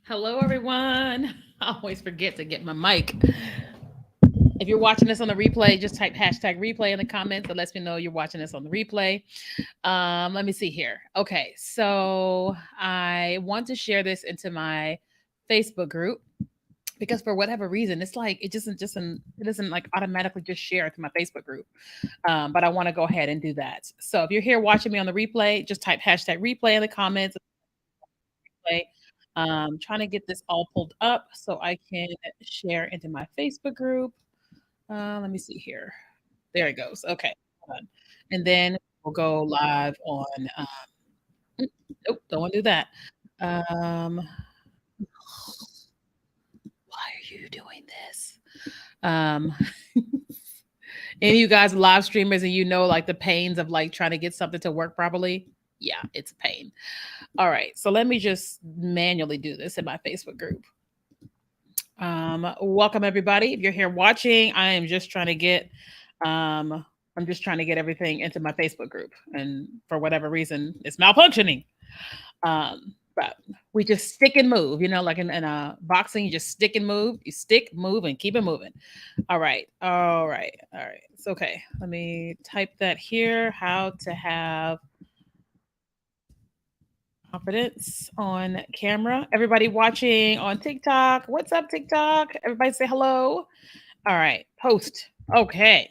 Hello, everyone. I always forget to get my mic. If you're watching this on the replay, just type hashtag replay in the comments. That lets me know you're watching this on the replay. Let me see here. Okay, so I want to share this into my Facebook group because for whatever reason, it's like it doesn't like automatically just share to my Facebook group. But I want to go ahead and do that. So if you're here watching me on the replay, just type hashtag replay in the comments. Replay. Trying to get this all pulled up so I can share into my Facebook group. Let me see here. There it goes. Okay. Hold on. And then we'll go live on. Mm, nope, don't want to do that. Um, why are you doing this? Um, any of you guys live streamers and you know like the pains of like trying to get something to work properly? Yeah, it's a pain. All right, so let me just manually do this in my Facebook group. Welcome everybody. If you're here watching, I'm just trying to get everything into my Facebook group, and for whatever reason, it's malfunctioning. But we just stick and move, like in boxing, you just stick and move. You stick, move, and keep it moving. All right, all right, all right. It's okay. Let me type that here. How to have confidence on camera. Everybody watching on TikTok. What's up, TikTok? Everybody say hello. All right, post. Okay.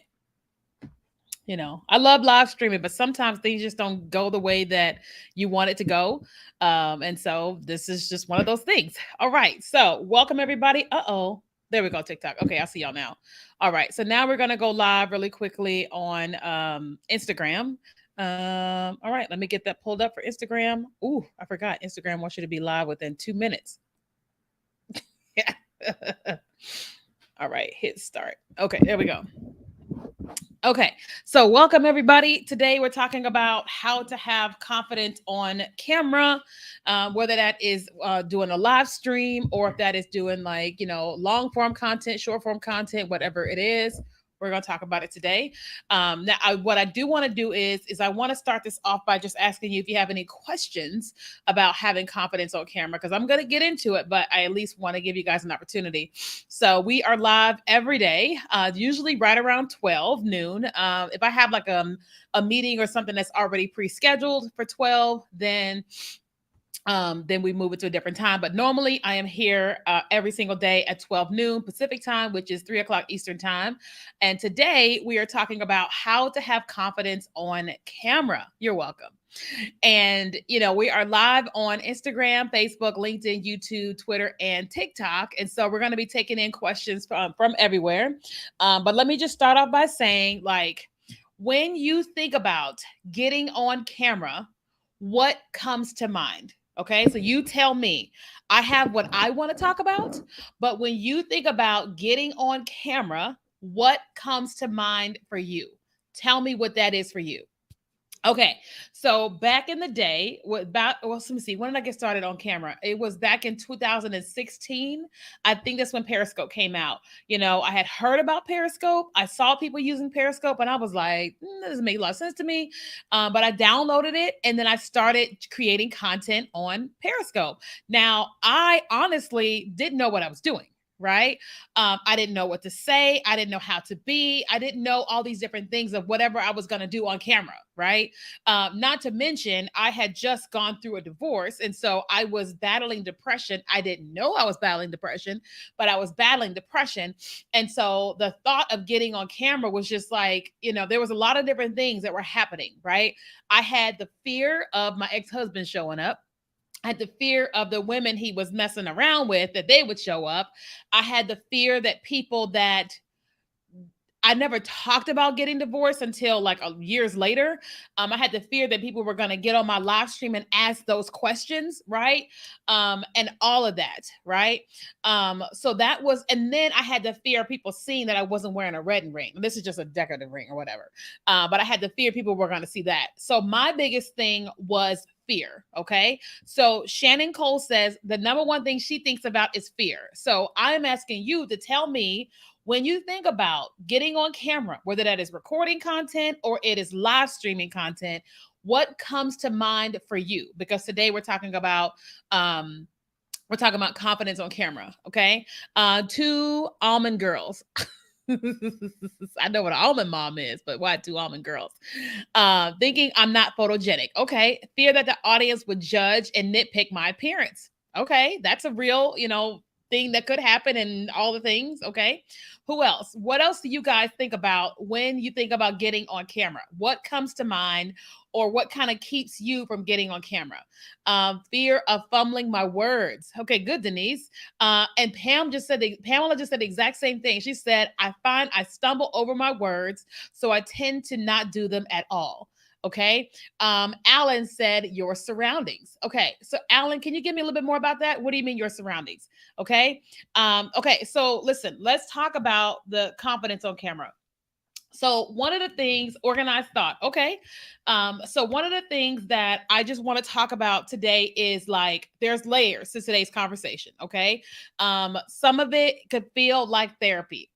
I love live streaming, but sometimes things just don't go the way that you want it to go. And so this is just one of those things. All right. So welcome everybody. Uh-oh. There we go, TikTok. Okay, I see y'all now. All right. So now we're gonna go live really quickly on Instagram. All right, let me get that pulled up for Instagram. Ooh, I forgot. Instagram wants you to be live within 2 minutes. Yeah. All right, hit start. Okay, there we go. Okay, so welcome everybody. Today we're talking about how to have confidence on camera, whether that is doing a live stream or if that is doing like, long form content, short form content, whatever it is. We're going to talk about it today. What I do want to do is I want to start this off by just asking you if you have any questions about having confidence on camera, because I'm going to get into it, but I at least want to give you guys an opportunity. So we are live every day, usually right around 12 noon. If I have like a meeting or something that's already pre-scheduled for 12, then we move it to a different time. But normally I am here every single day at 12 noon Pacific time, which is 3 o'clock Eastern time. And today we are talking about how to have confidence on camera. You're welcome. And, we are live on Instagram, Facebook, LinkedIn, YouTube, Twitter, and TikTok. And so we're going to be taking in questions from everywhere. But let me just start off by saying, like, when you think about getting on camera, what comes to mind? Okay, so you tell me. I have what I want to talk about, but when you think about getting on camera, what comes to mind for you? Tell me what that is for you. Okay, so back in the day, let me see, when did I get started on camera? It was back in 2016. I think that's when Periscope came out. I had heard about Periscope. I saw people using Periscope, and I was like, that doesn't make a lot of sense to me. But I downloaded it, and then I started creating content on Periscope. Now, I honestly didn't know what I was doing. Right. I didn't know what to say. I didn't know how to be. I didn't know all these different things of whatever I was going to do on camera. Right. Not to mention, I had just gone through a divorce. And so I was battling depression. I didn't know I was battling depression, but I was battling depression. And so the thought of getting on camera was just like, there was a lot of different things that were happening. Right. I had the fear of my ex husband showing up. I had the fear of the women he was messing around with, that they would show up. I had the fear that people that I never talked about getting divorced until like years later. I had the fear that people were going to get on my live stream and ask those questions, right? And all of that, right? So that was, and then I had the fear of people seeing that I wasn't wearing a wedding ring. This is just a decorative ring or whatever. But I had the fear people were going to see that. So my biggest thing was fear. Okay. So Shannon Cole says the number one thing she thinks about is fear. So I'm asking you to tell me, when you think about getting on camera, whether that is recording content or it is live streaming content, what comes to mind for you? Because today we're talking about We're talking about confidence on camera. Okay. Two almond girls. I know what an almond mom is, but why two almond girls? Thinking I'm not photogenic. Okay. Fear that the audience would judge and nitpick my appearance. Okay. That's a real, thing that could happen and all the things. Okay. Who else? What else do you guys think about when you think about getting on camera? What comes to mind or what kind of keeps you from getting on camera? Fear of fumbling my words. Okay, good, Denise. And Pamela just said the exact same thing. She said, I find I stumble over my words, so I tend to not do them at all. Okay. Alan said your surroundings. Okay. So Alan, can you give me a little bit more about that? What do you mean your surroundings? Okay. Okay. So listen, let's talk about the confidence on camera. So one of the things, organized thought. Okay. So one of the things that I just want to talk about today is like there's layers to today's conversation. Okay. Some of it could feel like therapy.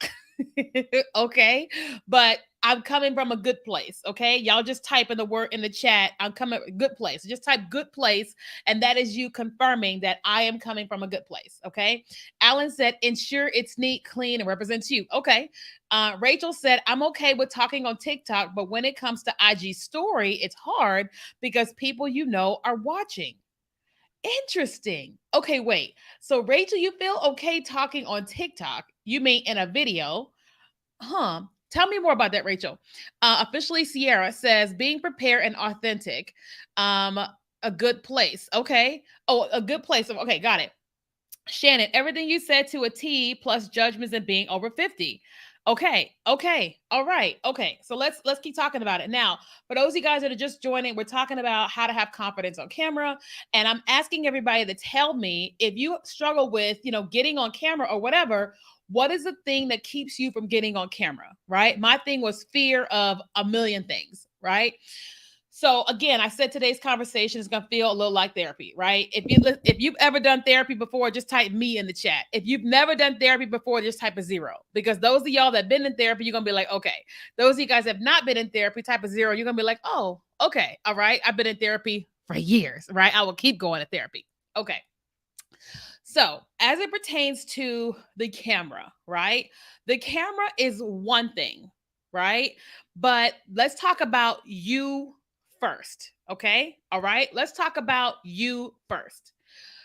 Okay. But I'm coming from a good place. Okay. Y'all just type in the word in the chat. I'm coming good place. Just type good place. And that is you confirming that I am coming from a good place. Okay. Alan said, ensure it's neat, clean, and represents you. Okay. Rachel said, I'm okay with talking on TikTok, but when it comes to IG story, it's hard because people are watching. Interesting. Okay, wait. So, Rachel, you feel okay talking on TikTok? You mean in a video? Huh. Tell me more about that, Rachel. Officially, Sierra says being prepared and authentic. Um, a good place. Okay. Oh, a good place. Okay, got it. Shannon, everything you said to a T plus judgments and being over 50. Okay, okay, all right, okay. So let's keep talking about it. Now, for those of you guys that are just joining, we're talking about how to have confidence on camera. And I'm asking everybody to tell me if you struggle with, getting on camera or whatever, what is the thing that keeps you from getting on camera? Right? My thing was fear of a million things, right? So again, I said today's conversation is gonna feel a little like therapy, right? If you've ever done therapy before, just type me in the chat. If you've never done therapy before, just type a 0. Because those of y'all that have been in therapy, you're gonna be like, okay. Those of you guys that have not been in therapy, type a 0. You're gonna be like, oh, okay, all right. I've been in therapy for years, right? I will keep going to therapy. Okay. So, as it pertains to the camera, right? The camera is one thing, right? But let's talk about you first, okay? All right? Let's talk about you first.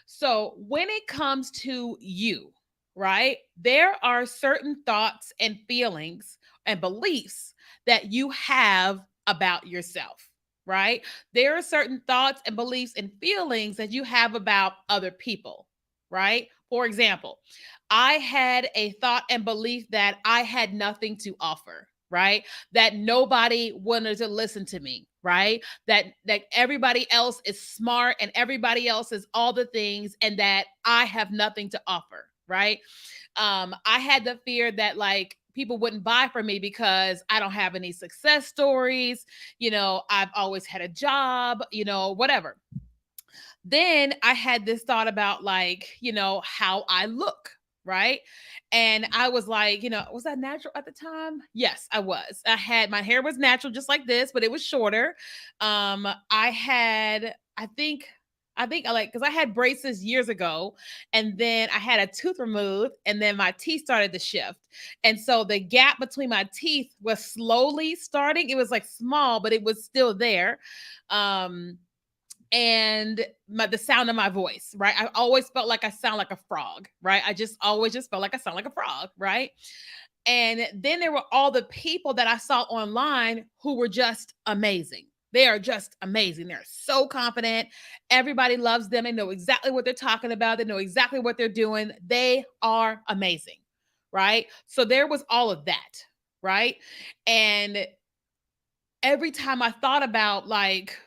So, when it comes to you, right? There are certain thoughts and feelings and beliefs that you have about yourself, right? There are certain thoughts and beliefs and feelings that you have about other people, right? For example, I had a thought and belief that I had nothing to offer, right? That nobody wanted to listen to me, right? That everybody else is smart and everybody else is all the things and that I have nothing to offer, right? I had the fear that like people wouldn't buy from me because I don't have any success stories, I've always had a job, whatever. Then I had this thought about like, how I look, right? And I was like, was that natural at the time? Yes, I was. My hair was natural just like this, but it was shorter. I had, I think I like because I had braces years ago, and then I had a tooth removed, and then my teeth started to shift. And so the gap between my teeth was slowly starting. It was like small, but it was still there. Um, and the sound of my voice, right? I always felt like I sound like a frog, right? I just always just felt like I sound like a frog, right? And then there were all the people that I saw online who were just amazing. They are just amazing. They're so confident. Everybody loves them. They know exactly what they're talking about. They know exactly what they're doing. They are amazing, right? So there was all of that, right? And every time I thought about like,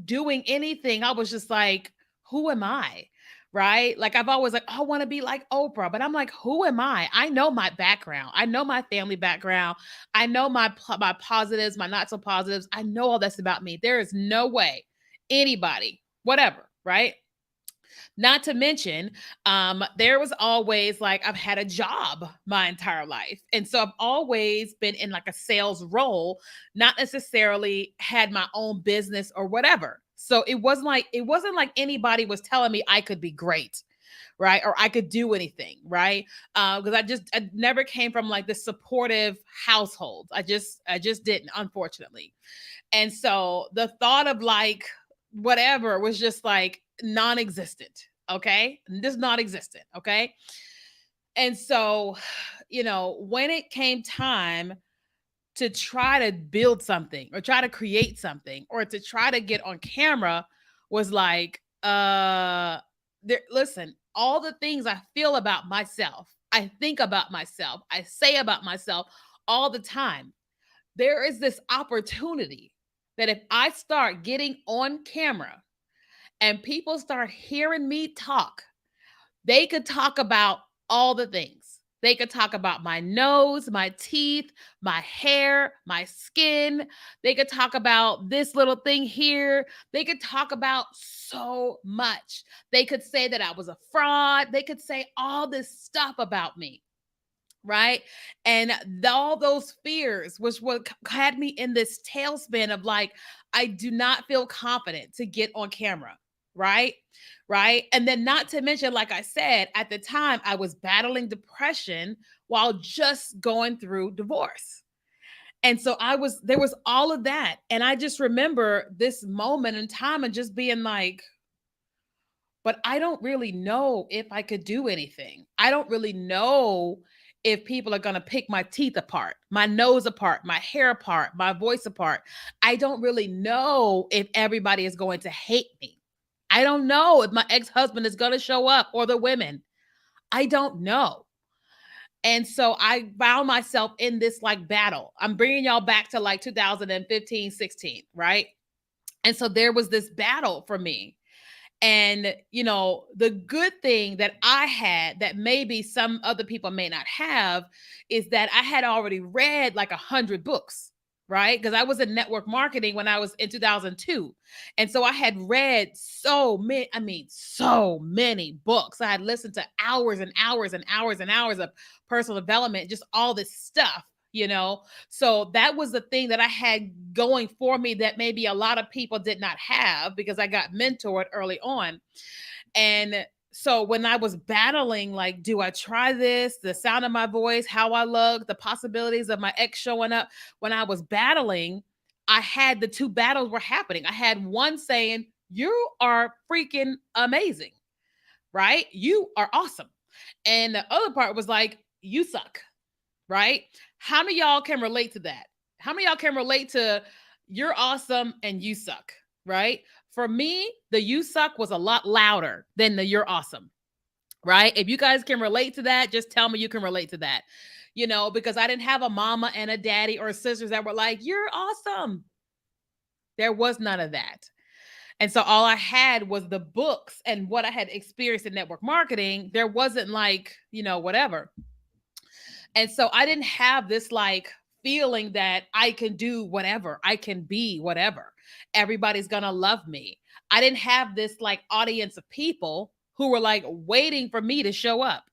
doing anything, I was just like, who am I? Right? Like I've always like, oh, I want to be like Oprah, but I'm like, who am I? I know my background. I know my family background. I know my positives, my not so positives. I know all this about me. There is no way anybody, whatever, right? Not to mention, there was always like I've had a job my entire life. And so I've always been in like a sales role, not necessarily had my own business or whatever. So it wasn't like anybody was telling me I could be great. right? Or I could do anything, right? Because I never came from like this supportive household. I just didn't, unfortunately. And so the thought of like whatever was just like non-existent. Okay. Just non-existent. Okay. And so, when it came time to try to build something or try to create something or to try to get on camera was like, listen, all the things I feel about myself, I think about myself, I say about myself all the time. There is this opportunity that if I start getting on camera and people start hearing me talk, they could talk about all the things. They could talk about my nose, my teeth, my hair, my skin. They could talk about this little thing here. They could talk about so much. They could say that I was a fraud. They could say all this stuff about me, right? And all those fears was what had me in this tailspin of like, I do not feel confident to get on camera, right? Right. And then, not to mention, like I said, at the time, I was battling depression while just going through divorce. And so there was all of that. And I just remember this moment in time and just being like, but I don't really know if I could do anything. I don't really know if people are going to pick my teeth apart, my nose apart, my hair apart, my voice apart. I don't really know if everybody is going to hate me. I don't know if my ex-husband is going to show up or the women. I don't know. And so I found myself in this like battle. I'm bringing y'all back to like 2015, 16, right? And so there was this battle for me. And, the good thing that I had that maybe some other people may not have is that I had already read like 100 books, right? Because I was in network marketing when I was in 2002. And so I had read so many books. I had listened to hours and hours and hours and hours of personal development, just all this stuff. So that was the thing that I had going for me that maybe a lot of people did not have because I got mentored early on. And so when I was battling, like, do I try this? The sound of my voice, how I look, the possibilities of my ex showing up. When I was battling, I had the two battles were happening. I had one saying, you are freaking amazing, right? You are awesome. And the other part was like, you suck, right? How many y'all can relate to that? How many y'all can relate to you're awesome and you suck, right? For me, the you suck was a lot louder than the you're awesome, right? If you guys can relate to that, just tell me you can relate to that. Because I didn't have a mama and a daddy or sisters that were like, you're awesome. There was none of that. And so all I had was the books and what I had experienced in network marketing. There wasn't like, whatever. And so I didn't have this like feeling that I can do whatever, I can be whatever. Everybody's going to love me. I didn't have this like audience of people who were like waiting for me to show up,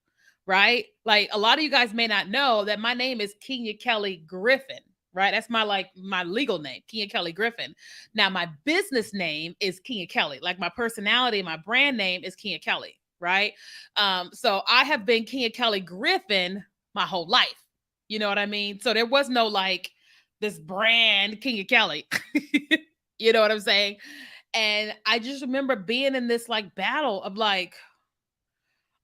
right? Like a lot of you guys may not know that my name is Kenya Kelly Griffin, right? That's my legal name, Kenya Kelly Griffin. Now my business name is Kenya Kelly. Like my personality, my brand name is Kenya Kelly, right? So I have been Kenya Kelly Griffin my whole life. You know what I mean? So there was no like this brand King of Kelly. You know what I'm saying? And I just remember being in this like battle of like,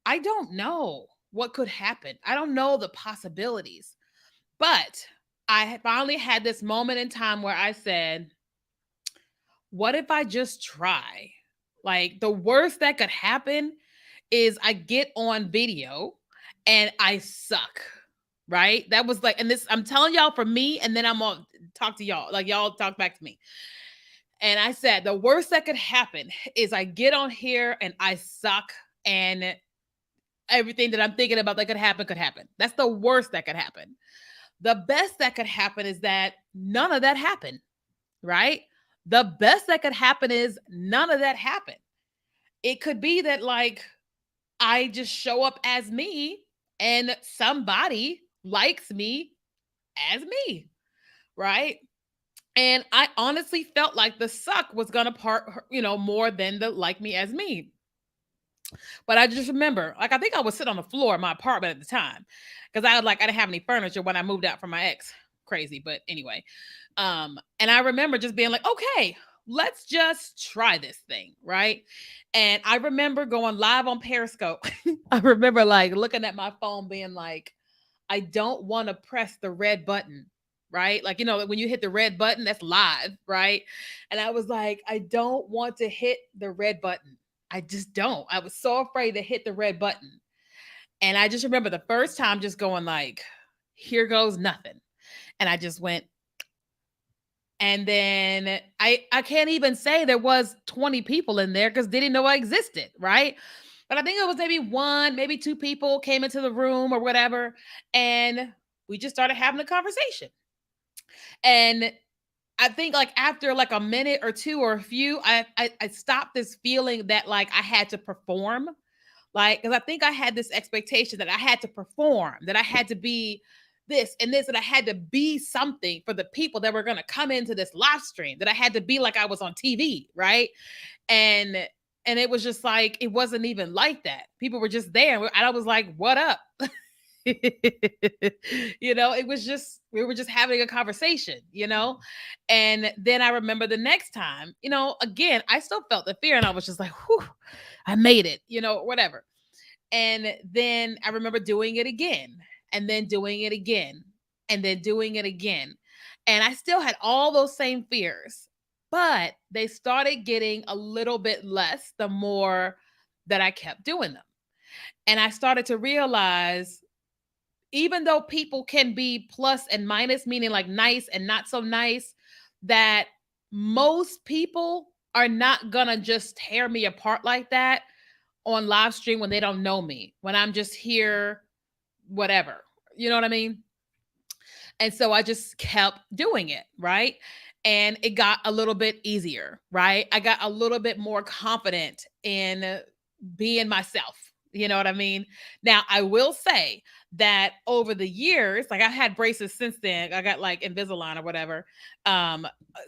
I don't know what could happen. I don't know the possibilities. But I finally had this moment in time where I said, what if I just try? Like the worst that could happen is I get on video and I suck. Right? That was like, and this, I'm telling y'all for me, and then I'm gonna talk to y'all, like y'all talk back to me. And I said, the worst that could happen is I get on here and I suck, and everything that I'm thinking about that could happen could happen. That's the worst that could happen. The best that could happen is that none of that happened, right? The best that could happen is none of that happened. It could be that like I just show up as me and somebody likes me as me, right? And I honestly felt like the suck was gonna part, more than the like me as me. But I just remember, like, I think I was sitting on the floor in my apartment at the time because I didn't have any furniture when I moved out from my ex. Crazy, but anyway. And I remember just being like, okay, let's just try this thing, right? And I remember going live on Periscope. I remember like looking at my phone, being like, I don't want to press the red button, right? Like, when you hit the red button, that's live, right? And I was like, I don't want to hit the red button. I just don't. I was so afraid to hit the red button. And I just remember the first time just going like, here goes nothing. And I just went, and then I can't even say there was 20 people in there because they didn't know I existed, right? But I think it was maybe one, maybe two people came into the room or whatever, and we just started having a conversation. And I think like after like a minute or two or a few, I stopped this feeling that like I had to perform, like, because I think I had this expectation that I had to perform, that I had to be this and this, and I had to be something for the people that were going to come into this live stream, that I had to be like I was on TV, right? And and it was just like it wasn't even like that. People were just there, and I was like, "What up?" It was just we were just having a conversation. And then I remember the next time, again, I still felt the fear, and I was just like, "Whew, I made it," whatever. And then I remember doing it again, and then doing it again, and then doing it again. And I still had all those same fears, but they started getting a little bit less the more that I kept doing them. And I started to realize, even though people can be plus and minus, meaning like nice and not so nice, that most people are not gonna just tear me apart like that on live stream when they don't know me, when I'm just here, whatever. You know what I mean? And so I just kept doing it, right? And it got a little bit easier, right? I got a little bit more confident in being myself. You know what I mean? Now, I will say that over the years, like I had braces since then. I got like Invisalign or whatever.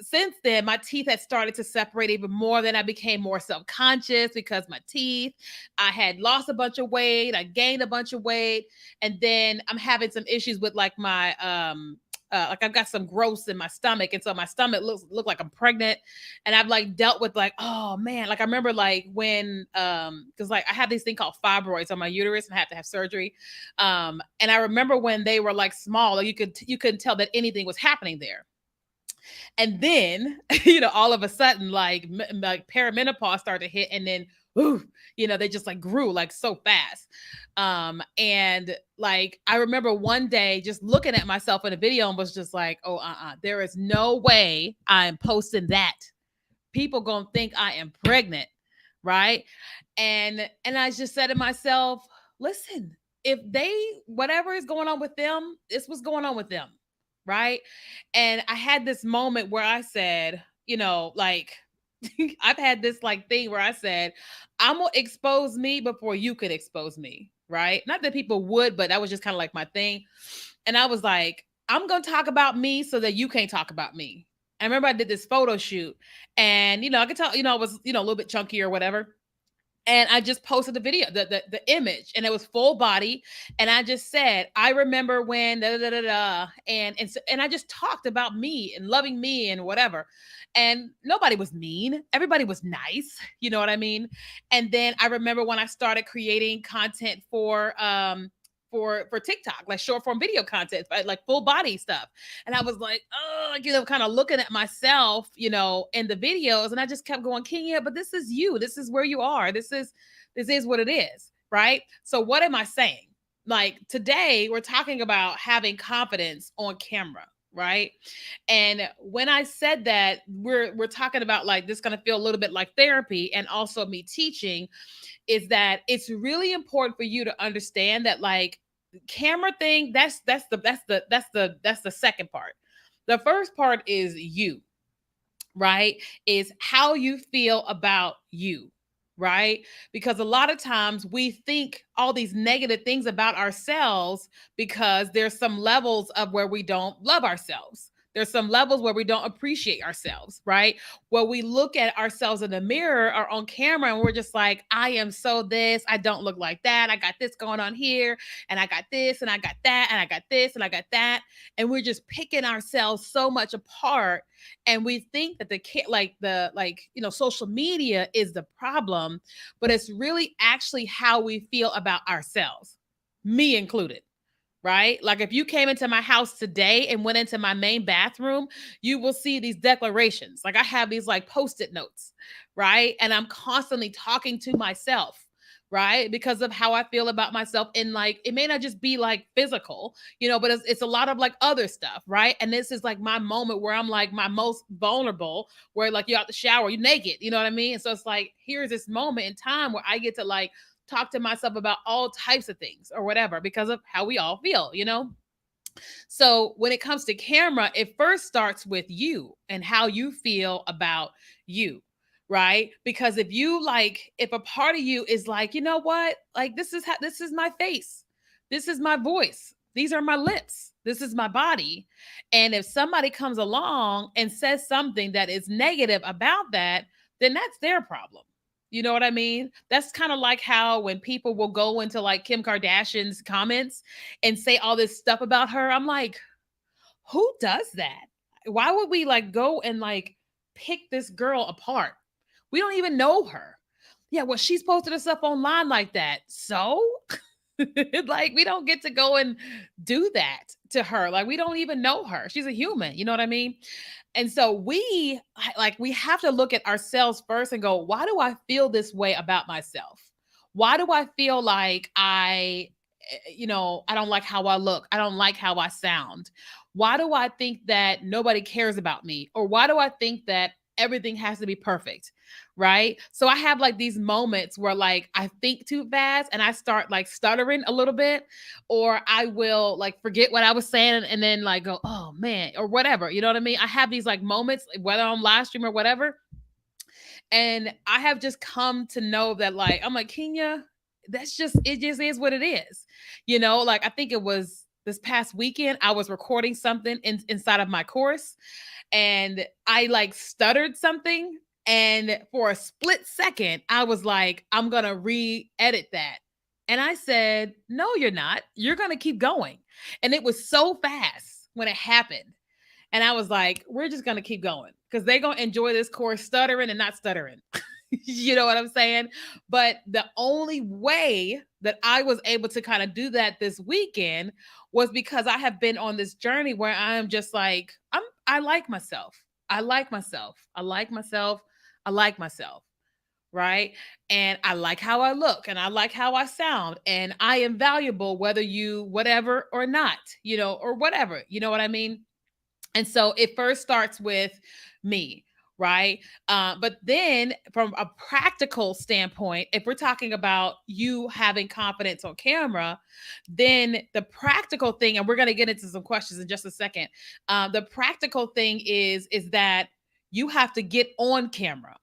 Since then, my teeth had started to separate even more. Then I became more self conscious because my teeth, I had lost a bunch of weight, I gained a bunch of weight, and then I'm having some issues with like my like I've got some growths in my stomach, and so my stomach look like I'm pregnant, and I've like dealt with like, oh man, like I remember like when because like I had this thing called fibroids on my uterus and I had to have surgery, and I remember when they were like small, like you couldn't tell that anything was happening there. And then, all of a sudden, like perimenopause started to hit, and then, ooh, they just like grew like so fast. And like I remember one day just looking at myself in a video and was just like, oh, there is no way I'm posting that. People gonna think I am pregnant, right? And I just said to myself, listen, if they whatever is going on with them, this was going on with them, right? And I had this moment where I said, like I've had this like thing where I said, I'm gonna expose me before you could expose me, right? Not that people would, but that was just kind of like my thing. And I was like, I'm gonna talk about me so that you can't talk about me. I remember I did this photo shoot, and I could tell, I was, a little bit chunky or whatever, and I just posted the video, the image, and it was full body. And I just said, I remember when da, da, da, da, and I just talked about me and loving me and whatever. And nobody was mean. Everybody was nice. You know what I mean? And then I remember when I started creating content for TikTok, like short form video content, like full body stuff. And I was like, oh, kind of looking at myself, in the videos. And I just kept going, Kenya, but this is you. This is where you are. This is what it is. Right. So what am I saying? Like today, we're talking about having confidence on camera. Right. And when I said that, we're talking about like this going to feel a little bit like therapy and also me teaching, is that it's really important for you to understand that like camera thing, that's the second part. The first part is you, right? Is how you feel about you, right? Because a lot of times we think all these negative things about ourselves because there's some levels of where we don't love ourselves. There's some levels where we don't appreciate ourselves, right? Where we look at ourselves in the mirror or on camera and we're just like, I am so this, I don't look like that, I got this going on here, and I got this, and I got that, and I got this, and I got that. And we're just picking ourselves so much apart. And we think that social media is the problem, but it's really actually how we feel about ourselves, me included, right? Like if you came into my house today and went into my main bathroom, you will see these declarations. Like I have these like post-it notes, right? And I'm constantly talking to myself, right? Because of how I feel about myself. And like it may not just be like physical, but it's a lot of like other stuff, right? And this is like my moment where I'm like my most vulnerable, where like you're out the shower, you're naked, you know what I mean? And so it's like here's this moment in time where I get to like talk to myself about all types of things or whatever because of how we all feel. So when it comes to camera, it first starts with you and how you feel about you, right? Because if a part of you is like, you know what, like this is my face, this is my voice, these are my lips, this is my body, and if somebody comes along and says something that is negative about that, then that's their problem. You know what I mean? That's kind of like how when people will go into like Kim Kardashian's comments and say all this stuff about her. I'm like, who does that? Why would we like go and like pick this girl apart? We don't even know her. Yeah, well, she's posted her stuff online like that. So, like, we don't get to go and do that to her. Like, we don't even know her. She's a human. You know what I mean? And so we have to look at ourselves first and go, why do I feel this way about myself? Why do I feel like I don't like how I look. I don't like how I sound. Why do I think that nobody cares about me? Or why do I think that everything has to be perfect? Right. So I have like these moments where like I think too fast and I start like stuttering a little bit, or I will like forget what I was saying and then like go, oh man, or whatever. You know what I mean? I have these like moments, whether I'm live stream or whatever, and I have just come to know that, like, I'm like, Kenya, it just is what it is. Like I think it was this past weekend, I was recording something inside of my course and I like stuttered something. And for a split second, I was like, I'm going to re edit that. And I said, no, you're not. You're going to keep going. And it was so fast when it happened. And I was like, we're just going to keep going because they're going to enjoy this course stuttering and not stuttering. You know what I'm saying? But the only way that I was able to kind of do that this weekend was because I have been on this journey where I am just like, I like myself. I like myself. I like myself. I like myself. Right. And I like how I look and I like how I sound. And I am valuable, whether you whatever or not, or whatever. You know what I mean? And so it first starts with me, right? But then from a practical standpoint, if we're talking about you having confidence on camera, then the practical thing, and we're going to get into some questions in just a second. The practical thing is that you have to get on camera,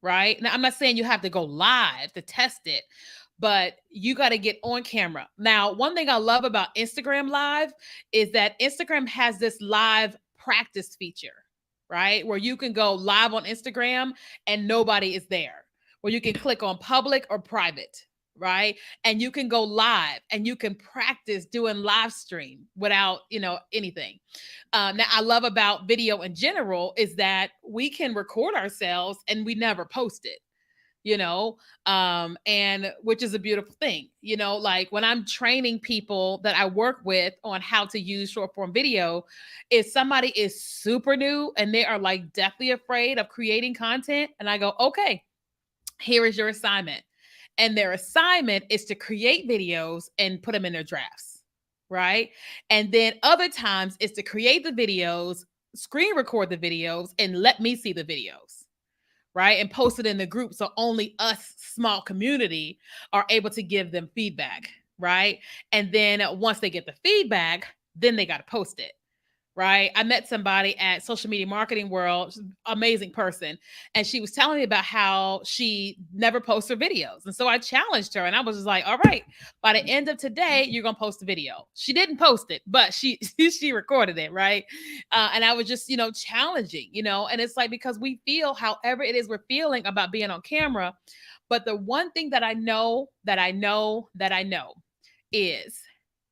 right? Now, I'm not saying you have to go live to test it, but you got to get on camera. Now, one thing I love about Instagram Live is that Instagram has this live practice feature, right? Where you can go live on Instagram and nobody is there, where you can click on public or private, right? And you can go live and you can practice doing live stream without, anything. Now, I love about video in general is that we can record ourselves and we never post it, and which is a beautiful thing. Like when I'm training people that I work with on how to use short form video, if somebody is super new and they are like deathly afraid of creating content, and I go, okay, here is your assignment. And their assignment is to create videos and put them in their drafts, right? And then other times is to create the videos, screen record the videos, and let me see the videos, right? And post it in the group so only us small community are able to give them feedback, right? And then once they get the feedback, then they got to post it, right? I met somebody at Social Media Marketing World, amazing person, and she was telling me about how she never posts her videos. And so I challenged her and I was just like, "All right, by the end of today, you're going to post a video." She didn't post it, but she she recorded it, right? And I was just, challenging, and it's like because we feel however it is we're feeling about being on camera, but the one thing that I know, is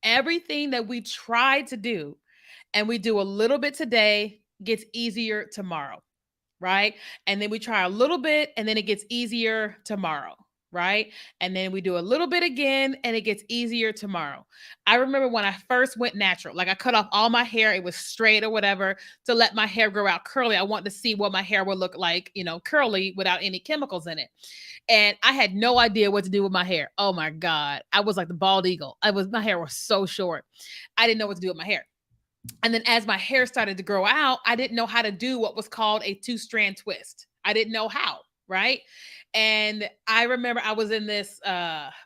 everything that we try to do and we do a little bit today gets easier tomorrow, right? And then we try a little bit and then it gets easier tomorrow, right? And then we do a little bit again and it gets easier tomorrow. I remember when I first went natural, like I cut off all my hair, it was straight or whatever, to let my hair grow out curly. I wanted to see what my hair would look like, curly without any chemicals in it. And I had no idea what to do with my hair. Oh my God. I was like the bald eagle. My hair was so short. I didn't know what to do with my hair. And then as my hair started to grow out, I didn't know how to do what was called a two-strand twist. I didn't know how, right? And I remember I was in this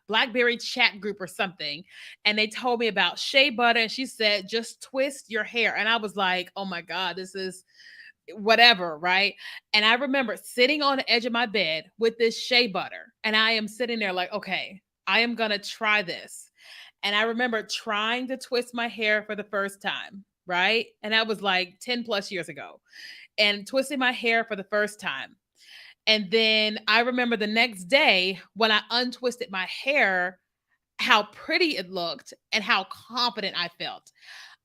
BlackBerry chat group or something, and they told me about shea butter, and she said, just twist your hair. And I was like, oh my God, this is whatever, right? And I remember sitting on the edge of my bed with this shea butter, and I am sitting there like, okay, I am gonna try this. And I remember trying to twist my hair for the first time, right? And that was like 10 plus years ago, and twisting my hair for the first time. And then I remember the next day when I untwisted my hair, how pretty it looked and how confident I felt.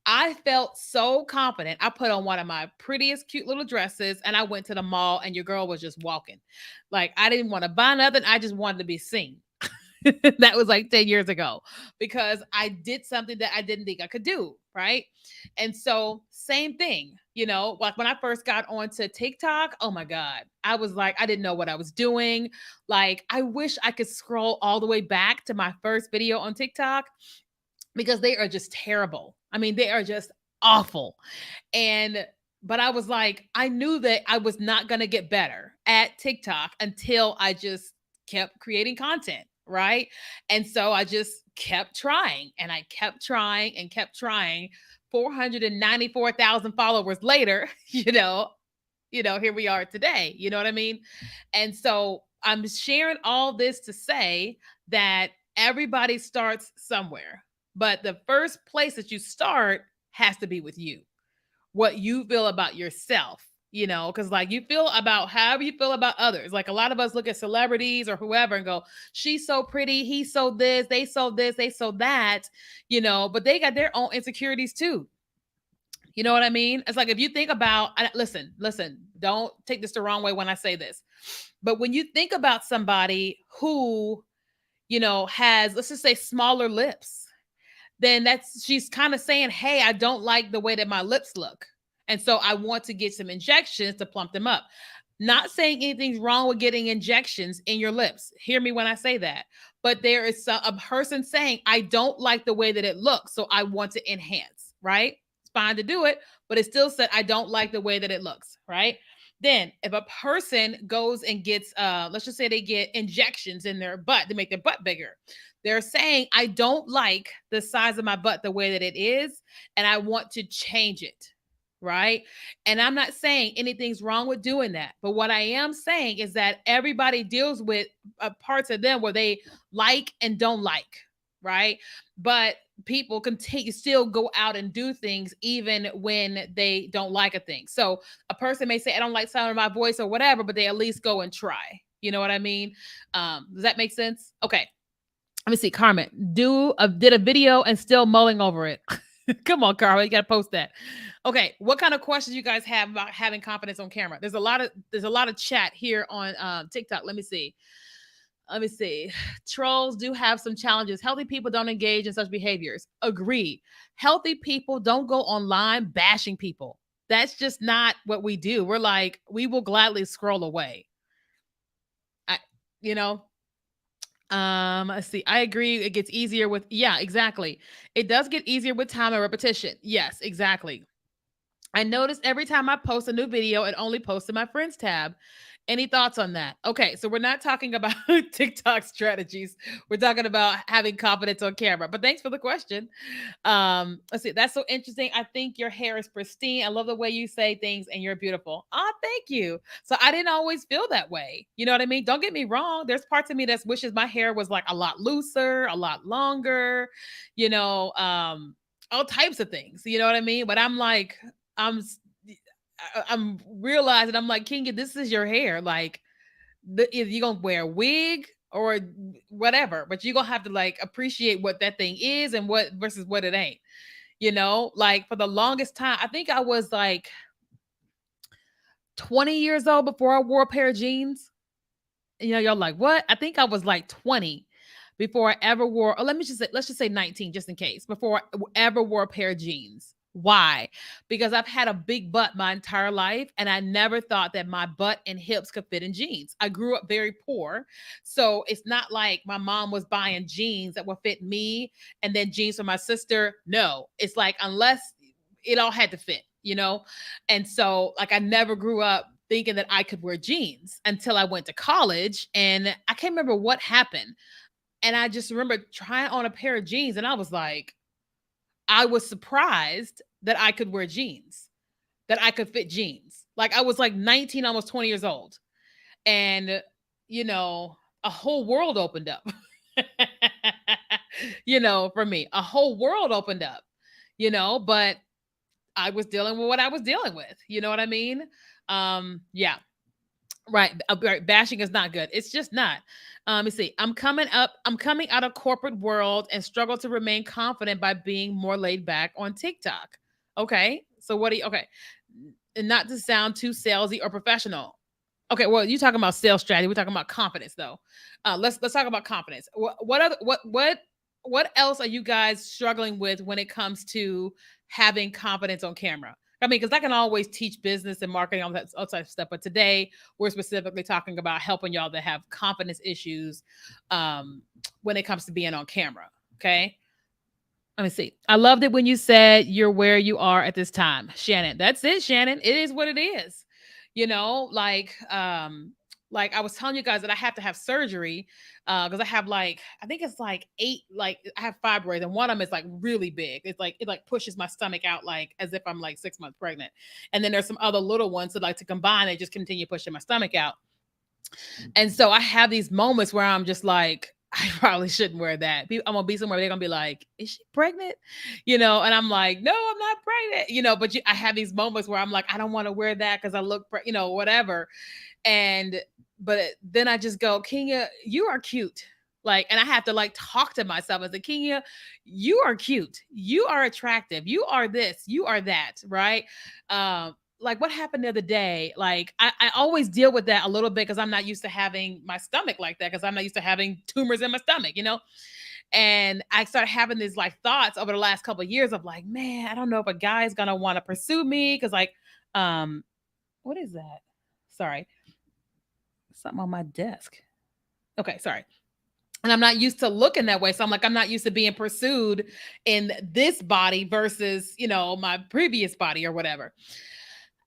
I felt so confident. I put on one of my prettiest, cute little dresses and I went to the mall, and your girl was just walking. Like, I didn't want to buy nothing. I just wanted to be seen. That was like 10 years ago because I did something that I didn't think I could do. Right. And so, same thing, like when I first got onto TikTok, oh my God, I was like, I didn't know what I was doing. Like, I wish I could scroll all the way back to my first video on TikTok because they are just terrible. I mean, they are just awful. And but I was like, I knew that I was not going to get better at TikTok until I just kept creating content, right? And so I just kept trying and I kept trying and kept trying. 494,000 followers later, here we are today. You know what I mean? And so I'm sharing all this to say that everybody starts somewhere, but the first place that you start has to be with you, what you feel about yourself, because like you feel about however you feel about others. Like a lot of us look at celebrities or whoever and go, she's so pretty, he's so this, they so that, but they got their own insecurities too. You know what I mean? It's like if you think about, listen, don't take this the wrong way when I say this, but when you think about somebody who, has, let's just say, smaller lips, then she's kind of saying, hey, I don't like the way that my lips look. And so I want to get some injections to plump them up. Not saying anything's wrong with getting injections in your lips. Hear me when I say that. But there is a person saying, I don't like the way that it looks, so I want to enhance, right? It's fine to do it, but it still said, I don't like the way that it looks, right? Then if a person goes and gets, let's just say they get injections in their butt to make their butt bigger, they're saying, I don't like the size of my butt the way that it is, and I want to change it. Right. And I'm not saying anything's wrong with doing that. But what I am saying is that everybody deals with parts of them where they like and don't like. Right. But people continue still go out and do things even when they don't like a thing. So a person may say, I don't like sound of my voice or whatever, but they at least go and try. You know what I mean? Does that make sense? Okay. Let me see. Carmen, did a video and still mulling over it. Come on, Carmen, you gotta post that. Okay, what kind of questions you guys have about having confidence on camera? There's a lot of chat here on TikTok. Let me see. Trolls do have some challenges. Healthy people don't engage in such behaviors. Agreed. Healthy people don't go online bashing people. That's just not what we do. We're like, we will gladly scroll away. I, you know, let's see. I agree. It gets easier with, yeah, exactly. It does get easier with time and repetition. Yes, exactly. I noticed every time I post a new video, it only posts in my friends tab. Any thoughts on that? Okay, so we're not talking about TikTok strategies. We're talking about having confidence on camera. But thanks for the question. Let's see. That's so interesting. I think your hair is pristine. I love the way you say things, and you're beautiful. Ah, thank you. So I didn't always feel that way. You know what I mean? Don't get me wrong. There's parts of me that wishes my hair was like a lot looser, a lot longer. You know, all types of things. You know what I mean? But I'm like, I'm s- I'm realizing I'm like, Kinga, this is your hair. Like, if you gonna wear a wig or whatever, but you gonna have to like appreciate what that thing is and what versus what it ain't. You know, like for the longest time, I think I was like 20 years old before I wore a pair of jeans. You know, y'all like, what? I think I was like 20 before I ever wore, or let me just say, let's just say 19, just in case, before I ever wore a pair of jeans. Why? Because I've had a big butt my entire life, and I never thought that my butt and hips could fit in jeans. I grew up very poor. So it's not like my mom was buying jeans that would fit me and then jeans for my sister. No, it's like, unless it all had to fit, you know? And so, like, I never grew up thinking that I could wear jeans until I went to college. And I can't remember what happened. And I just remember trying on a pair of jeans, and I was like, I was surprised that I could wear jeans, that I could fit jeans. Like, I was like 19, almost 20 years old. And, you know, a whole world opened up. You know, for me, a whole world opened up, you know, but I was dealing with what I was dealing with. You know what I mean? Yeah. Right. Right. Bashing is not good. It's just not. Let me see. I'm coming up. I'm coming out of corporate world and struggle to remain confident by being more laid back on TikTok. Okay. So what do you? Okay. And not to sound too salesy or professional. Okay. Well, you talking about sales strategy. We're talking about confidence, though. Let's talk about confidence. What other what else are you guys struggling with when it comes to having confidence on camera? I mean, because I can always teach business and marketing, all types of stuff. But today, we're specifically talking about helping y'all that have confidence issues when it comes to being on camera. Okay. Let me see. I loved it when you said you're where you are at this time, Shannon. That's it, Shannon. It is what it is. You know, like I was telling you guys that I have to have surgery because I have like, I think it's like eight, like I have fibroids, and one of them is like really big. It's like it like pushes my stomach out like as if I'm like 6 months pregnant. And then there's some other little ones that like to combine and just continue pushing my stomach out. And so I have these moments where I'm just like, I probably shouldn't wear that. I'm gonna be somewhere they're gonna be like, "Is she pregnant?" You know, and I'm like, "No, I'm not pregnant." You know, but I have these moments where I'm like, I don't want to wear that because I look, you know, whatever. And but then I just go, Kenya, you are cute. Like, and I have to like talk to myself as a Kenya, you are cute, you are attractive, you are this, you are that, right? Like what happened the other day, like I always deal with that a little bit because I'm not used to having my stomach like that, because I'm not used to having tumors in my stomach, you know. And I started having these like thoughts over the last couple of years of like, man, I don't know if a guy is gonna want to pursue me because like, um, what is that? Sorry, something on my desk. Okay, sorry. And I'm not used to looking that way. So I'm like, I'm not used to being pursued in this body versus, you know, my previous body or whatever.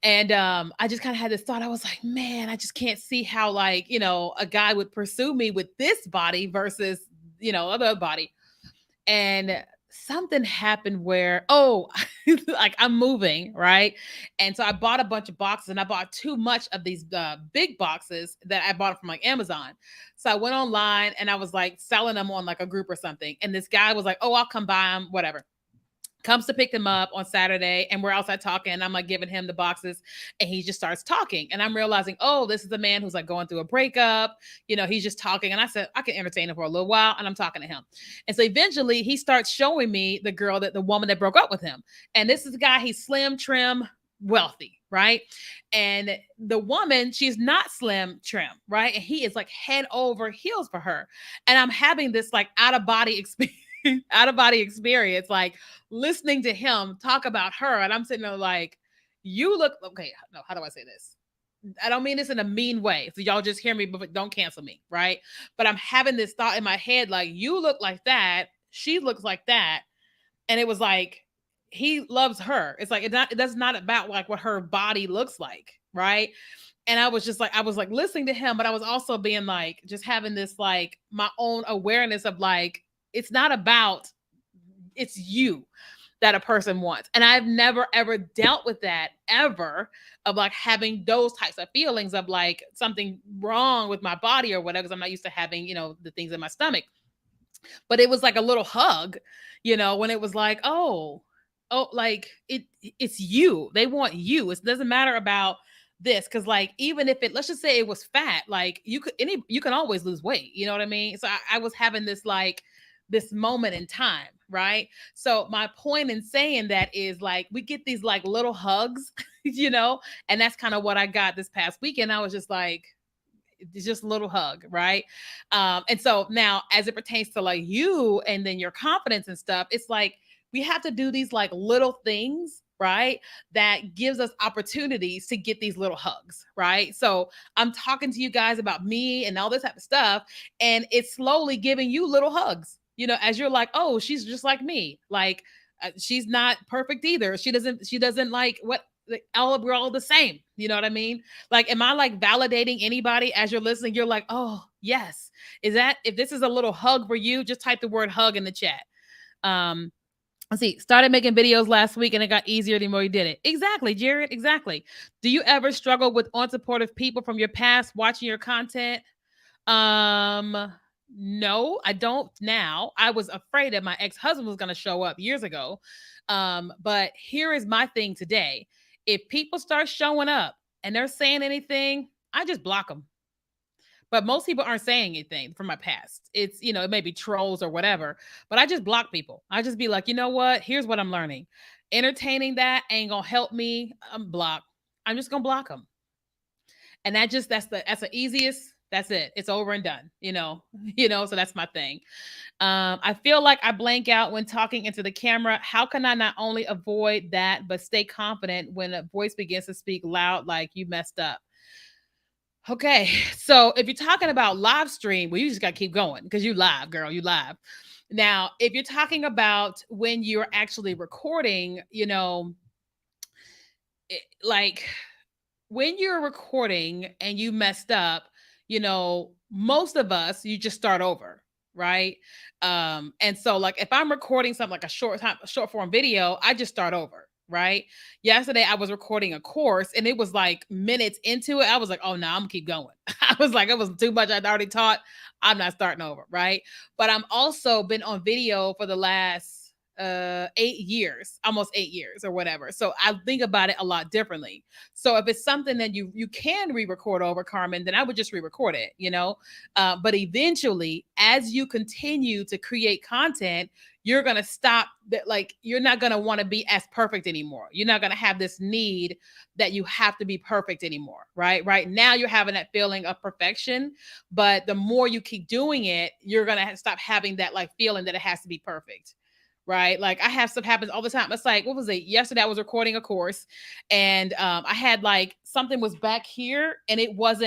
And I just kind of had this thought. I was like, man, I just can't see how, like, you know, a guy would pursue me with this body versus, you know, other body. And something happened where, oh, like I'm moving, right? And so I bought a bunch of boxes, and I bought too much of these big boxes that I bought from like Amazon. So I went online and I was like selling them on like a group or something, and this guy was like, oh, I'll come buy them, whatever. Comes to pick them up on Saturday, and we're outside talking. I'm like giving him the boxes, and he just starts talking. And I'm realizing, oh, this is a man who's like going through a breakup. You know, he's just talking. And I said, I can entertain him for a little while. And I'm talking to him. And so eventually he starts showing me the woman that broke up with him. And this is a guy, he's slim, trim, wealthy, right? And the woman, she's not slim, trim, right? And he is like head over heels for her. And I'm having this like out of body experience. Out of body experience, like listening to him talk about her. And I'm sitting there like, you look okay. No, how do I say this? I don't mean this in a mean way. So y'all just hear me, but don't cancel me, right? But I'm having this thought in my head, like, you look like that, she looks like that. And it was like, he loves her. It's like, that's not about like what her body looks like, right? And I was just like, I was like listening to him, but I was also being like, just having this like my own awareness of like, it's not about, it's you that a person wants. And I've never ever dealt with that ever, of like having those types of feelings of like something wrong with my body or whatever. 'Cause I'm not used to having, the things in my stomach. But it was like a little hug, when it was like, oh, like it's you. They want you. It doesn't matter about this. Cause like even if it, let's just say it was fat, like you can always lose weight. You know what I mean? So I was having this like this moment in time, right? So my point in saying that is like we get these like little hugs, and that's kind of what I got this past weekend. I was just like, it's just a little hug, right? And so now, as it pertains to like you and then your confidence and stuff, it's like we have to do these like little things, right? That gives us opportunities to get these little hugs, right? So I'm talking to you guys about me and all this type of stuff, and it's slowly giving you little hugs, as you're like, oh, she's just like me, like she's not perfect either. She doesn't like what like, all we're all the same. You know what I mean? Like, am I like validating anybody as you're listening? You're like, oh, yes. Is that if this is a little hug for you, just type the word hug in the chat. Um, let's see. Started making videos last week and it got easier the more you did it. Exactly, Jared. Exactly. Do you ever struggle with unsupportive people from your past watching your content? Um, no, I don't now. I was afraid that my ex-husband was going to show up years ago. But here is my thing today. If people start showing up and they're saying anything, I just block them. But most people aren't saying anything from my past. It's, it may be trolls or whatever, but I just block people. I just be like, you know what? Here's what I'm learning. Entertaining that ain't gonna help me. I'm blocked. I'm just gonna block them. And that's the easiest. That's it. It's over and done. So that's my thing. I feel like I blank out when talking into the camera. How can I not only avoid that, but stay confident when a voice begins to speak loud, like you messed up? Okay. So if you're talking about live stream, well, you just got to keep going because you live, girl. You live. Now, if you're talking about when you're actually recording, like when you're recording and you messed up, most of us, you just start over, right? And so like if I'm recording something like a short form video, I just start over, right? Yesterday I was recording a course and it was like minutes into it. I was like, oh no, I'm gonna keep going. I was like, it was too much I'd already taught. I'm not starting over, right? But I'm also been on video for the last 8 years, almost 8 years or whatever. So I think about it a lot differently. So if it's something that you can re-record over, Carmen, then I would just re-record it, but eventually, as you continue to create content, you're gonna stop that. Like you're not gonna want to be as perfect anymore. You're not gonna have this need that you have to be perfect anymore, right? Right now, you're having that feeling of perfection, but the more you keep doing it, you're gonna stop having that like feeling that it has to be perfect, right? Like I have stuff happens all the time. It's like, what was it? Yesterday I was recording a course and I had like something was back here and it was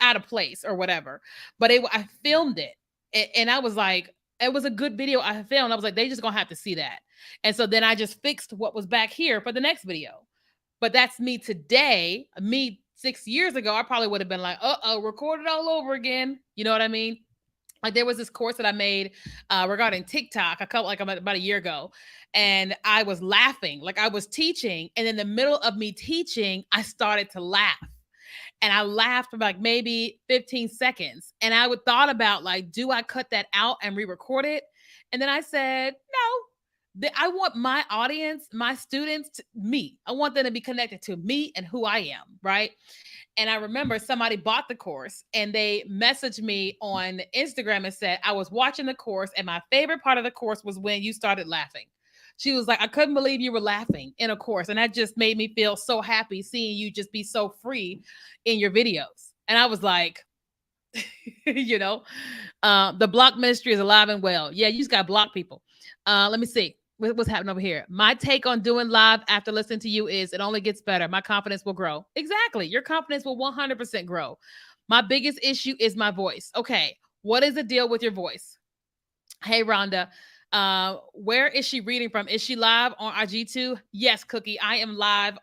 out of place or whatever. But I filmed it and I was like, it was a good video I filmed. I was like, they just gonna have to see that. And so then I just fixed what was back here for the next video. But that's me today. Me 6 years ago, I probably would have been like, record it all over again. You know what I mean? Like there was this course that I made regarding TikTok about a year ago, and I was laughing, like I was teaching, and in the middle of me teaching, I started to laugh, and I laughed for like maybe 15 seconds, and I would thought about like, do I cut that out and re-record it? And then I said, no. I want my audience, my students, me. I want them to be connected to me and who I am, right? And I remember somebody bought the course and they messaged me on Instagram and said, I was watching the course and my favorite part of the course was when you started laughing. She was like, I couldn't believe you were laughing in a course. And that just made me feel so happy seeing you just be so free in your videos. And I was like, the block ministry is alive and well. Yeah, you just got to block people. Let me see. What's happening over here? My take on doing live after listening to you is it only gets better. My confidence will grow. Exactly. Your confidence will 100% grow. My biggest issue is my voice. Okay. What is the deal with your voice? Hey, Rhonda. Where is she reading from? Is she live on IG too? Yes, Cookie. I'm live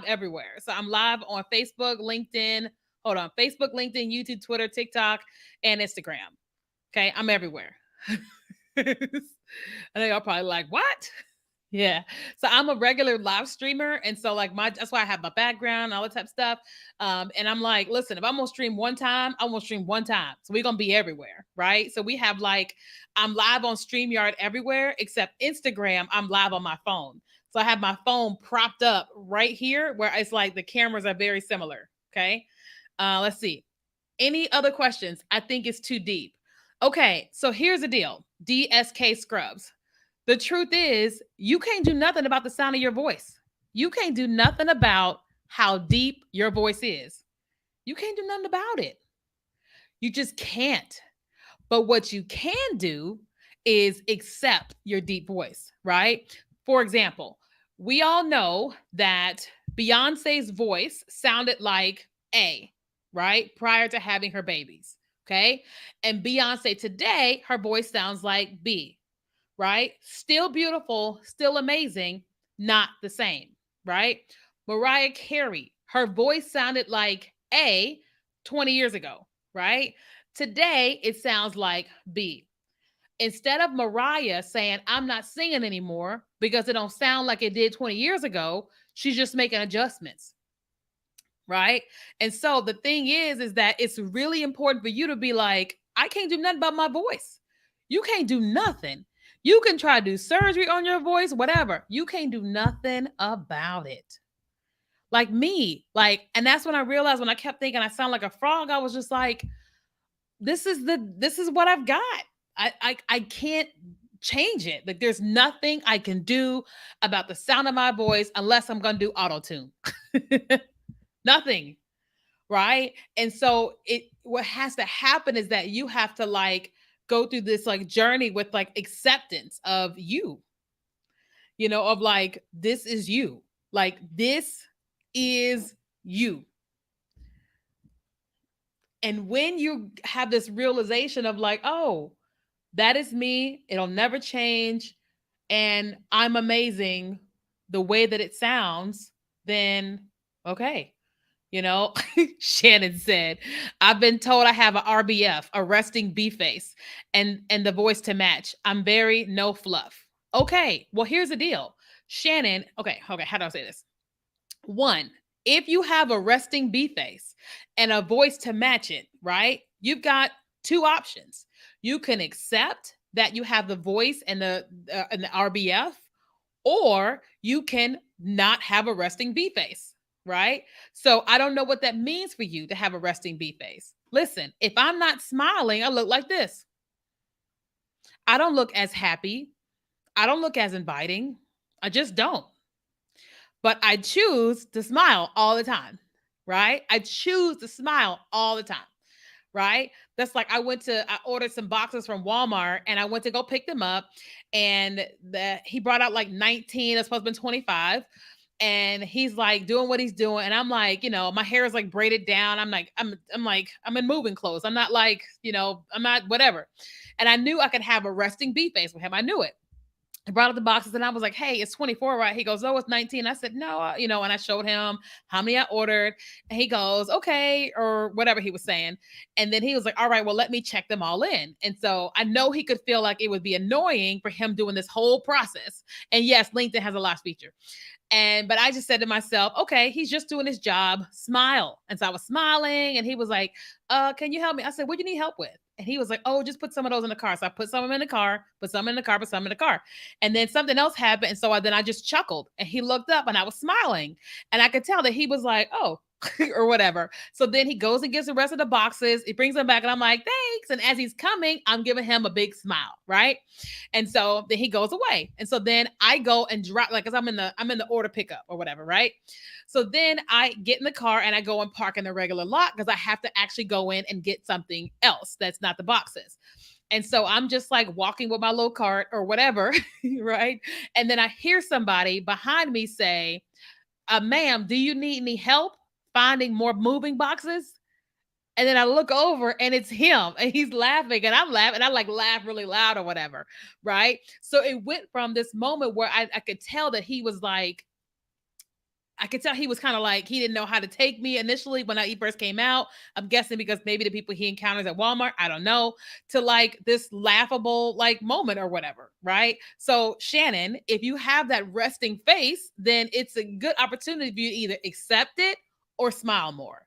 everywhere. So I'm live on Facebook, LinkedIn. Hold on. Facebook, LinkedIn, YouTube, Twitter, TikTok, and Instagram. Okay. I'm everywhere. I know y'all probably like, what? Yeah. So I'm a regular live streamer. And so like that's why I have my background and all that type of stuff. And I'm like, listen, if I'm gonna stream one time, I'm gonna stream one time. So we're gonna be everywhere, right? So we have like I'm live on StreamYard everywhere except Instagram, I'm live on my phone. So I have my phone propped up right here where it's like the cameras are very similar. Okay. Let's see. Any other questions? I think it's too deep. Okay, so here's the deal. DSK Scrubs. The truth is, you can't do nothing about the sound of your voice. You can't do nothing about how deep your voice is. You can't do nothing about it. You just can't. But what you can do is accept your deep voice, right? For example, we all know that Beyonce's voice sounded like A, right? Prior to having her babies, okay? And Beyonce today, her voice sounds like B, right? Still beautiful, still amazing, not the same, right? Mariah Carey, her voice sounded like A 20 years ago, right? Today, it sounds like B. Instead of Mariah saying, I'm not singing anymore because it don't sound like it did 20 years ago, she's just making adjustments, right? And so the thing is that it's really important for you to be like, I can't do nothing about my voice. You can't do nothing. You can try to do surgery on your voice, whatever. You can't do nothing about it. Like me, like, and that's when I realized when I kept thinking I sound like a frog, I was just like, this is what I've got. I can't change it. Like there's nothing I can do about the sound of my voice unless I'm gonna do auto tune. Nothing, right? And so it what has to happen is that you have to like go through this like journey with like acceptance of you, of like this is you. Like this is you. And when you have this realization of like, oh, that is me, it'll never change, and I'm amazing the way that it sounds, then okay. Shannon said, I've been told I have a RBF, a resting B face, and the voice to match. I'm very no fluff. Okay, well, here's the deal. Shannon, okay, how do I say this? One, if you have a resting B face and a voice to match it, right? You've got two options. You can accept that you have the voice and the RBF, or you can not have a resting B face, right? So I don't know what that means for you to have a resting B face. Listen, if I'm not smiling, I look like this. I don't look as happy. I don't look as inviting. I just don't. But I choose to smile all the time, right? I choose to smile all the time, right? That's like I ordered some boxes from Walmart and I went to go pick them up, and he brought out like 19, that's supposed to be 25. And he's like doing what he's doing, and I'm like, my hair is like braided down. I'm in moving clothes. I'm not like, I'm not whatever. And I knew I could have a resting B face with him. I knew it. I brought up the boxes and I was like, hey, it's 24, right? He goes, oh, it's 19. I said, no, and I showed him how many I ordered. And he goes, okay, or whatever he was saying. And then he was like, all right, well, let me check them all in. And so I know he could feel like it would be annoying for him doing this whole process. And yes, LinkedIn has a last feature. But I just said to myself, okay, he's just doing his job. Smile. And so I was smiling, and he was like, can you help me? I said, what do you need help with? And he was like, oh, just put some of those in the car. So I put some of them in the car, put some in the car, put some in the car. And then something else happened. And so then I just chuckled, and he looked up and I was smiling, and I could tell that he was like, oh, or whatever. So then he goes and gets the rest of the boxes. He brings them back, and I'm like, thanks. And as he's coming, I'm giving him a big smile, right? And so then he goes away. And so then I go and drop, like, cause I'm in the order pickup or whatever, right? So then I get in the car and I go and park in the regular lot because I have to actually go in and get something else that's not the boxes. And so I'm just like walking with my little cart or whatever, right? And then I hear somebody behind me say, ma'am, do you need any help finding more moving boxes? And then I look over and it's him and he's laughing and I'm laughing. I like laugh really loud or whatever. Right. So it went from this moment where I could tell that he was like, I could tell he was kind of like he didn't know how to take me initially when I first came out. I'm guessing because maybe the people he encounters at Walmart, I don't know, to like this laughable like moment or whatever, right? So Shannon, if you have that resting face, then it's a good opportunity for you to either accept it or smile more.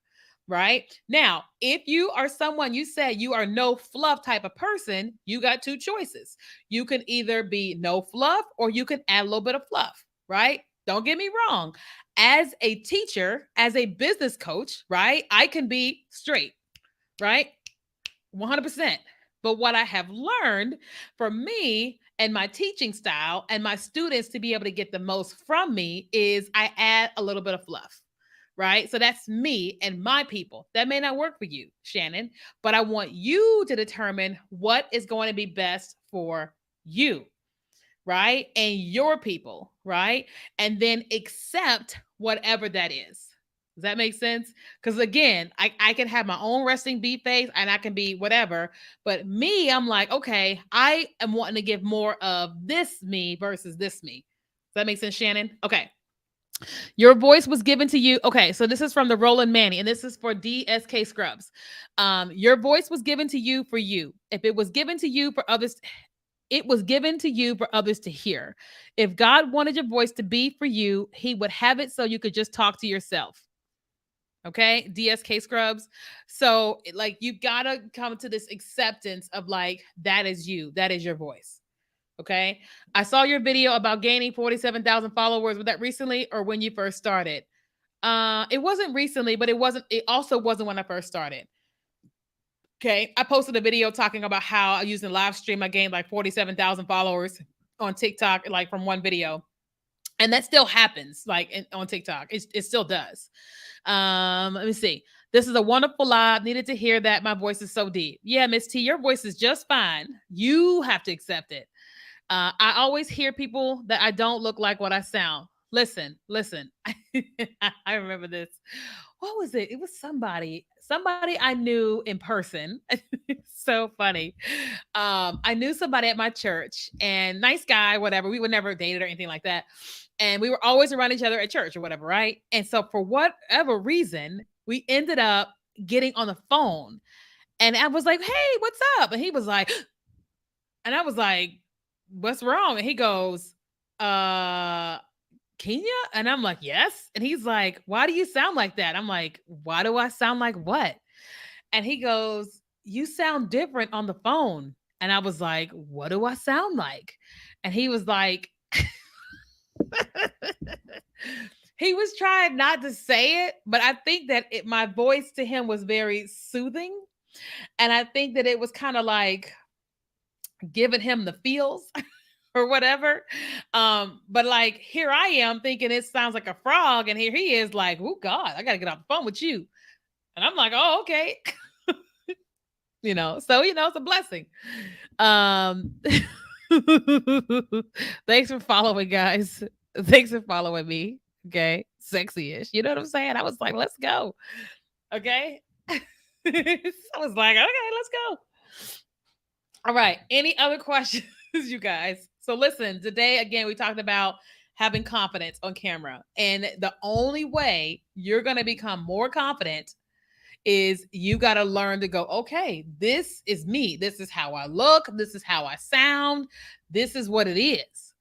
Right now, if you are someone you said you are no fluff type of person, you got two choices. You can either be no fluff or you can add a little bit of fluff, right? Don't get me wrong, as a teacher, as a business coach, right? I can be straight, right? 100%. But what I have learned for me and my teaching style and my students to be able to get the most from me is I add a little bit of fluff, right? So that's me and my people. That may not work for you, Shannon, but I want you to determine what is going to be best for you, right? And your people, right? And then accept whatever that is. Does that make sense? Because again, I can have my own resting bee face and I can be whatever. But me, I'm like, okay, I am wanting to give more of this me versus this me. Does that make sense, Shannon? Okay. Your voice was given to you. Okay, so this is from the Roland Manny, and this is for DSK Scrubs. Your voice was given to you for you. If it was given to you for others, it was given to you for others to hear. If God wanted your voice to be for you, he would have it so you could just talk to yourself. Okay, DSK Scrubs. So, like, you gotta come to this acceptance of like, that is you, that is your voice. Okay, I saw your video about gaining 47,000 followers. Was that recently or when you first started? It wasn't recently, but it also wasn't when I first started. Okay. I posted a video talking about how using live stream, I gained like 47,000 followers on TikTok, like from one video. And that still happens like on TikTok. It still does. Let me see. This is a wonderful live. Needed to hear that. My voice is so deep. Yeah, Miss T, your voice is just fine. You have to accept it. I always hear people that I don't look like what I sound. Listen. I remember this. What was it? It was somebody I knew in person. So funny. I knew somebody at my church and nice guy, whatever. We would never dated or anything like that. And we were always around each other at church or whatever, right? And so for whatever reason, we ended up getting on the phone. And I was like, hey, what's up? And he was like, and I was like, what's wrong? And he goes, Kenya? And I'm like, yes. And he's like, why do you sound like that? I'm like, why do I sound like what? And he goes, you sound different on the phone. And I was like, what do I sound like? And he was like, he was trying not to say it, but I think that my voice to him was very soothing. And I think that it was kind of like giving him the feels or whatever. But like here I am thinking it sounds like a frog, and here he is like, oh God, I gotta get off the phone with you. And I'm like, oh, okay. So it's a blessing. Um thanks for following, guys. Thanks for following me. Okay. Sexy-ish. You know what I'm saying? I was like, let's go. Okay. I was like, okay, let's go. All right. Any other questions, you guys? So listen, today again we talked about having confidence on camera. And the only way you're going to become more confident is you got to learn to go, okay, this is me. This is how I look. This is how I sound. This is what it is.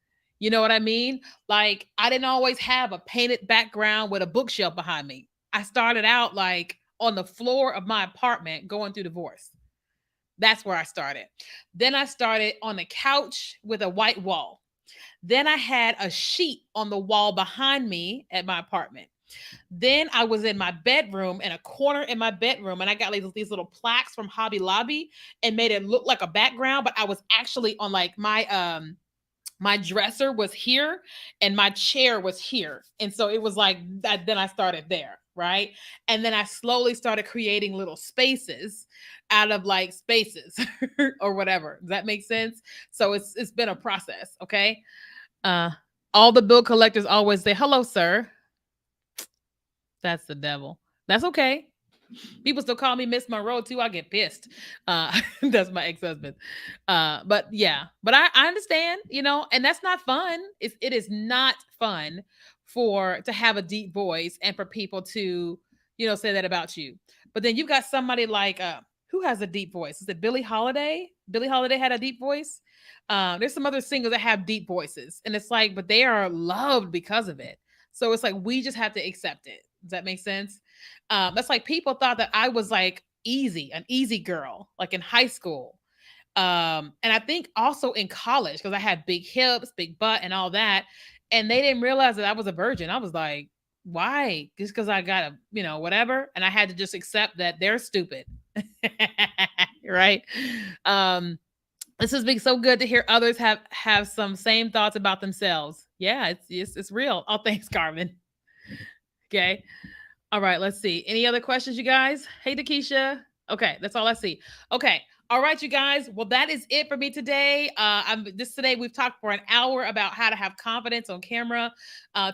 You know what I mean? Like, I didn't always have a painted background with a bookshelf behind me. I started out like on the floor of my apartment going through divorce. That's where I started. Then I started on the couch with a white wall. Then I had a sheet on the wall behind me at my apartment. Then I was in my bedroom, in a corner in my bedroom, and I got like these little plaques from Hobby Lobby and made it look like a background, but I was actually on like my dresser was here and my chair was here. And so it was like that. Then I started there, right? And then I slowly started creating little spaces out of like spaces or whatever. Does that make sense? So it's been a process, okay? Uh all the bill collectors always say, "Hello, sir." That's the devil. That's okay. People still call me Miss Monroe too. I get pissed. That's my ex-husband. But yeah, but I understand, and that's not fun. It is not fun for to have a deep voice and for people to, say that about you. But then you've got somebody like who has a deep voice? Is it Billie Holiday? Billie Holiday had a deep voice. There's some other singers that have deep voices, and it's like, but they are loved because of it. So it's like we just have to accept it. Does that make sense? That's like people thought that I was like an easy girl, like in high school. And I think also in college, because I had big hips, big butt, and all that. And they didn't realize that I was a virgin. I was like, why? Just because I got a, whatever. And I had to just accept that they're stupid. Right. Um, this has been so good to hear others have some same thoughts about themselves. Yeah, it's real. Oh, thanks, Carmen. Okay. All right, let's see. Any other questions, you guys? Hey, Dakisha. Okay, that's all I see. Okay. All right, you guys. Well, that is it for me today. Today we've talked for an hour about how to have confidence on camera.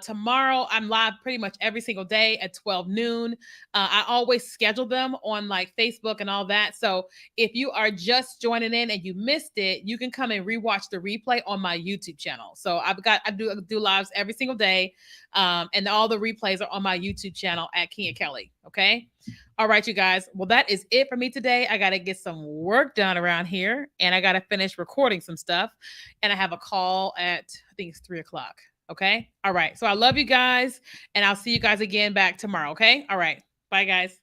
Tomorrow I'm live pretty much every single day at 12 noon. I always schedule them on like Facebook and all that. So if you are just joining in and you missed it, you can come and rewatch the replay on my YouTube channel. So I do lives every single day. And all the replays are on my YouTube channel at King and Kelly. Okay. All right, you guys. Well, that is it for me today. I got to get some work done around here and I got to finish recording some stuff. And I have a call at, I think it's 3:00. Okay. All right. So I love you guys and I'll see you guys again back tomorrow. Okay. All right. Bye, guys.